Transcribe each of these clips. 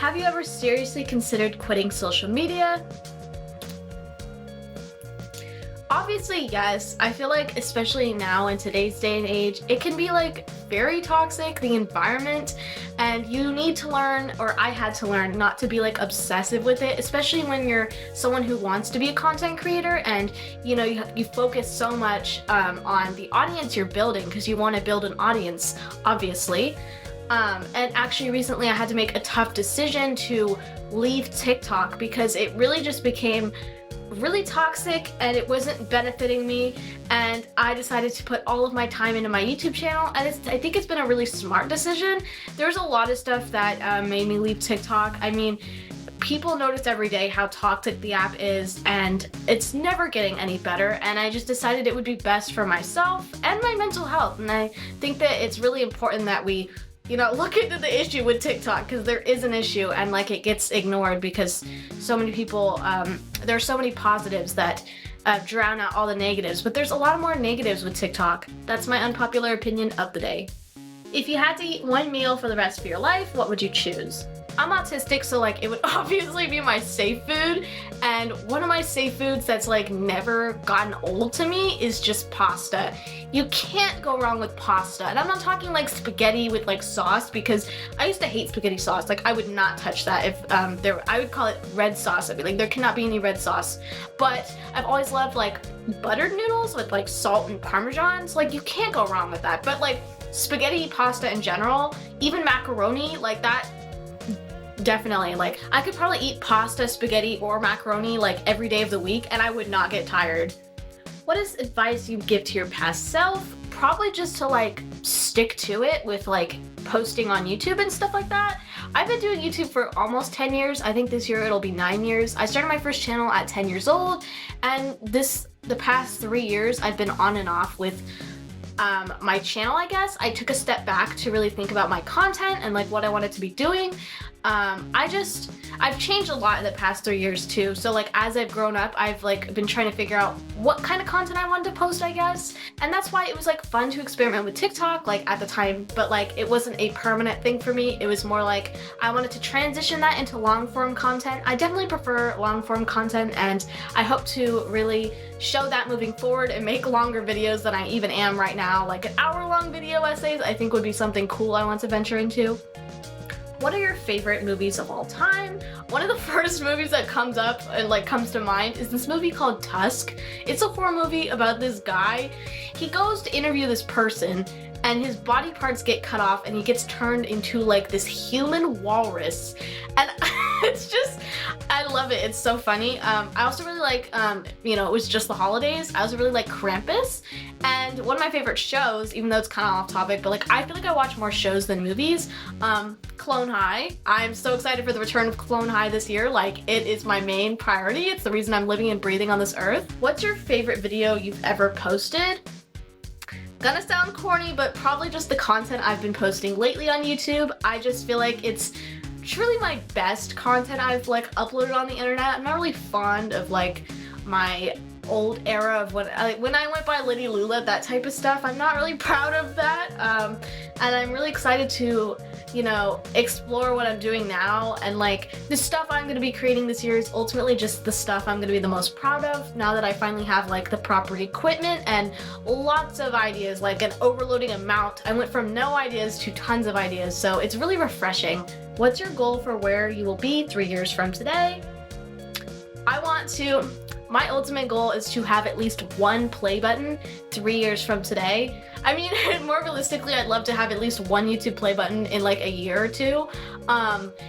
Have you ever seriously considered quitting social media? Obviously, yes. I feel like, especially now in today's day and age, it can be like very toxic, the environment, and you need to learn, or I had to learn, not to be like obsessive with it, especially when you're someone who wants to be a content creator and you focus so much on the audience you're building because you want to build an audience, obviously. And actually recently I had to make a tough decision to leave TikTok because it really just became really toxic and it wasn't benefiting me, and I decided to put all of my time into my YouTube channel, and I think it's been a really smart decision. There's a lot of stuff that made me leave TikTok. I mean, people notice every day how toxic the app is and it's never getting any better, and I just decided it would be best for myself and my mental health, and I think that it's really important that we look into the issue with TikTok, because there is an issue and like it gets ignored because so many people, there are so many positives that drown out all the negatives, but there's a lot more negatives with TikTok. That's my unpopular opinion of the day. If you had to eat one meal for the rest of your life, what would you choose? I'm autistic, so like it would obviously be my safe food, and one of my safe foods that's like never gotten old to me is just pasta. You can't go wrong with pasta, and I'm not talking like spaghetti with like sauce, because I used to hate spaghetti sauce. Like I would not touch that if I would call it red sauce. I'd be like, there cannot be any red sauce. But I've always loved like buttered noodles with like salt and parmesan, so like you can't go wrong with that. But like spaghetti, pasta in general, even macaroni, like that, definitely. Like I could probably eat pasta, spaghetti, or macaroni like every day of the week and I would not get tired. What is advice you'd give to your past self? Probably just to like stick to it with like posting on YouTube and stuff like that. I've been doing YouTube for almost 10 years. I think this year it'll be 9 years. I started my first channel at 10 years old, and the past 3 years I've been on and off with my channel, I guess. I took a step back to really think about my content and like what I wanted to be doing. I've changed a lot in the past 3 years too, so like as I've grown up, I've like been trying to figure out what kind of content I wanted to post, I guess, and that's why it was like fun to experiment with TikTok like at the time, but like it wasn't a permanent thing for me. It was more like I wanted to transition that into long form content. I definitely prefer long form content, and I hope to really show that moving forward and make longer videos than I even am right now. Like an hour-long video essays I think would be something cool I want to venture into. What are your favorite movies of all time? One of the first movies that comes up and like comes to mind is this movie called Tusk. It's a horror movie about this guy. He goes to interview this person and his body parts get cut off and he gets turned into like this human walrus. And it's just, I love it. It's so funny. I also really like, it was just the holidays. I also really like Krampus. And one of my favorite shows, even though it's kind of off topic, but like I feel like I watch more shows than movies, Clone High. I'm so excited for the return of Clone High this year. Like it is my main priority. It's the reason I'm living and breathing on this earth. What's your favorite video you've ever posted? Gonna sound corny, but probably just the content I've been posting lately on YouTube. I just feel like it's truly my best content I've like uploaded on the internet. I'm not really fond of like my old era of when I went by Lady Lula, that type of stuff. I'm not really proud of that, and I'm really excited to explore what I'm doing now, and like the stuff I'm going to be creating this year is ultimately just the stuff I'm going to be the most proud of now that I finally have like the proper equipment and lots of ideas, like an overloading amount. I went from no ideas to tons of ideas, so it's really refreshing. What's your goal for where you will be 3 years from today? My ultimate goal is to have at least one play button 3 years from today. I mean, more realistically, I'd love to have at least one YouTube play button in like a year or two.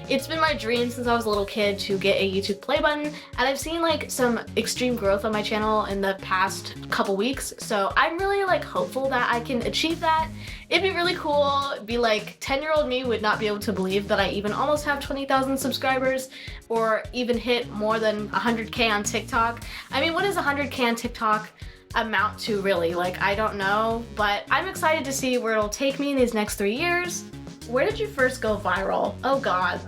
It's been my dream since I was a little kid to get a YouTube play button, and I've seen like some extreme growth on my channel in the past couple weeks, so I'm really like hopeful that I can achieve that. It'd be really cool. It'd be like 10-year-old me would not be able to believe that I even almost have 20,000 subscribers or even hit more than 100K on TikTok. I mean, what is 100K on TikTok amount to really? Like, I don't know, but I'm excited to see where it'll take me in these next 3 years. Where did you first go viral? Oh God,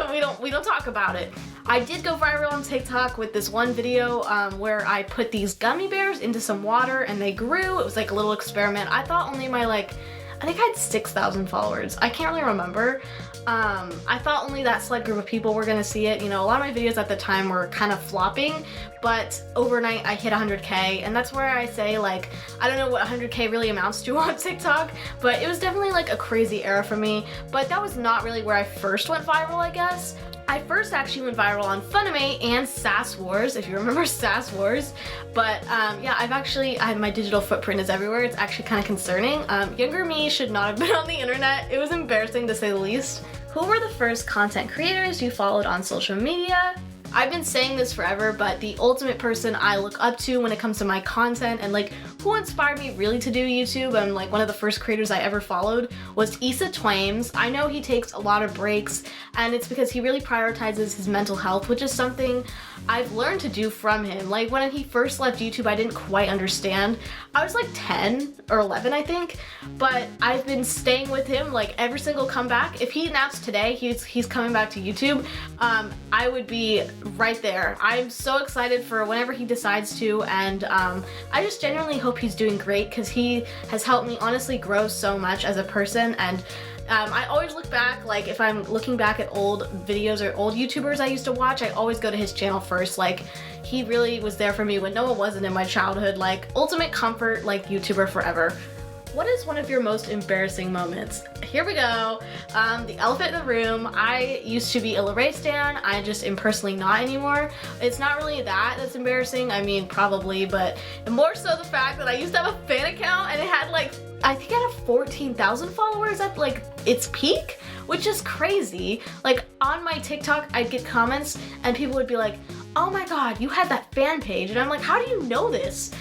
we don't talk about it. I did go viral on TikTok with this one video where I put these gummy bears into some water and they grew. It was like a little experiment. I thought only my like I think I had 6,000 followers. I can't really remember. I thought only that select group of people were gonna see it. You know, a lot of my videos at the time were kind of flopping, but overnight I hit 100K, and that's where I say, like, I don't know what 100K really amounts to on TikTok, but it was definitely like a crazy era for me. But that was not really where I first went viral, I guess. I first actually went viral on Funimate and Sass Wars, if you remember Sass Wars. But yeah, my digital footprint is everywhere. It's actually kind of concerning. Younger me should not have been on the internet. It was embarrassing to say the least. Who were the first content creators you followed on social media? I've been saying this forever, but the ultimate person I look up to when it comes to my content and like who inspired me really to do YouTube, and like one of the first creators I ever followed, was Issa Twames. I know he takes a lot of breaks, and it's because he really prioritizes his mental health, which is something I've learned to do from him. Like when he first left YouTube, I didn't quite understand. I was like 10 or 11, I think, but I've been staying with him like every single comeback. If he announced today he's coming back to YouTube, I would be right there. I'm so excited for whenever he decides to, and I just genuinely hope he's doing great, because he has helped me honestly grow so much as a person. And I always look back, like if I'm looking back at old videos or old YouTubers I used to watch, I always go to his channel first. Like he really was there for me when no one wasn't in my childhood. Like ultimate comfort, like YouTuber forever. What is one of your most embarrassing moments? Here we go. The elephant in the room. I used to be a Ray stan. I just am personally not anymore. It's not really that's embarrassing. I mean, probably, but more so the fact that I used to have a fan account and it had like, I think it had 14,000 followers at like its peak, which is crazy. Like on my TikTok, I'd get comments and people would be like, oh my god, you had that fan page. And I'm like, how do you know this?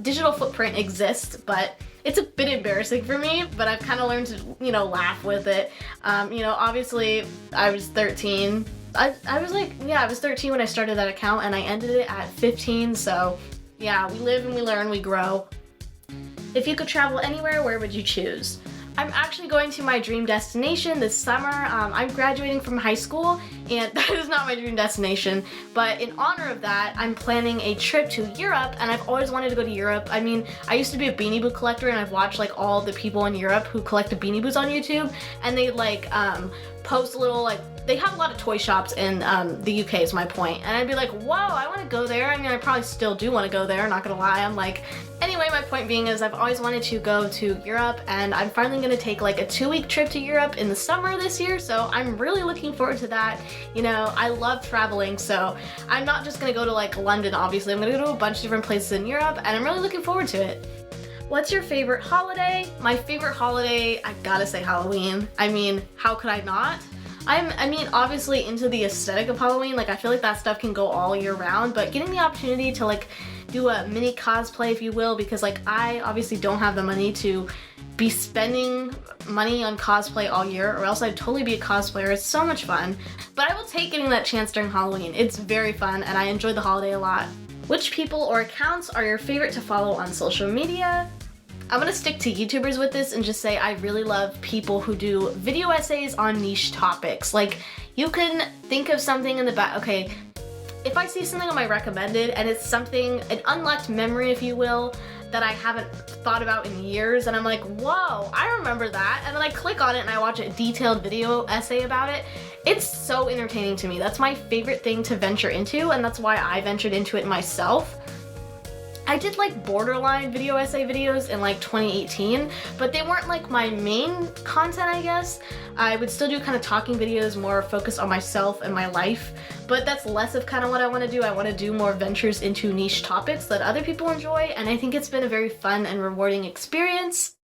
Digital footprint exists, but it's a bit embarrassing for me, but I've kind of learned to, you know, laugh with it. You know, obviously I was 13. I was 13 when I started that account, and I ended it at 15. So yeah, we live and we learn, we grow. If you could travel anywhere, where would you choose? I'm actually going to my dream destination this summer. I'm graduating from high school, and that is not my dream destination, but in honor of that, I'm planning a trip to Europe, and I've always wanted to go to Europe. I mean, I used to be a Beanie Boo collector, and I've watched like all the people in Europe who collect the Beanie Boos on YouTube, and they like post little, like, they have a lot of toy shops in the UK is my point, and I'd be like, whoa, I want to go there. I mean, I probably still do want to go there, not gonna lie. I'm like, anyway, my point being is I've always wanted to go to Europe, and I'm finally gonna take like a 2-week trip to Europe in the summer this year, so I'm really looking forward to that. You know, I love traveling, so I'm not just gonna go to like London, obviously. I'm gonna go to a bunch of different places in Europe, and I'm really looking forward to it. What's your favorite holiday? My favorite holiday, I gotta say Halloween. I mean, how could I not? I mean, obviously into the aesthetic of Halloween. Like, I feel like that stuff can go all year round, but getting the opportunity to like do a mini cosplay, if you will, because like I obviously don't have the money to be spending money on cosplay all year, or else I'd totally be a cosplayer. It's so much fun. But I will take getting that chance during Halloween. It's very fun, and I enjoy the holiday a lot. Which people or accounts are your favorite to follow on social media? I'm gonna stick to YouTubers with this and just say I really love people who do video essays on niche topics. Like, you can think of something in the back, okay, if I see something on my recommended and it's something, an unlocked memory, if you will, that I haven't thought about in years, and I'm like, whoa, I remember that, and then I click on it and I watch a detailed video essay about it. It's so entertaining to me. That's my favorite thing to venture into, and that's why I ventured into it myself. I did like borderline video essay videos in like 2018, but they weren't like my main content, I guess. I would still do kind of talking videos, more focused on myself and my life, but that's less of kind of what I want to do. I want to do more ventures into niche topics that other people enjoy, and I think it's been a very fun and rewarding experience.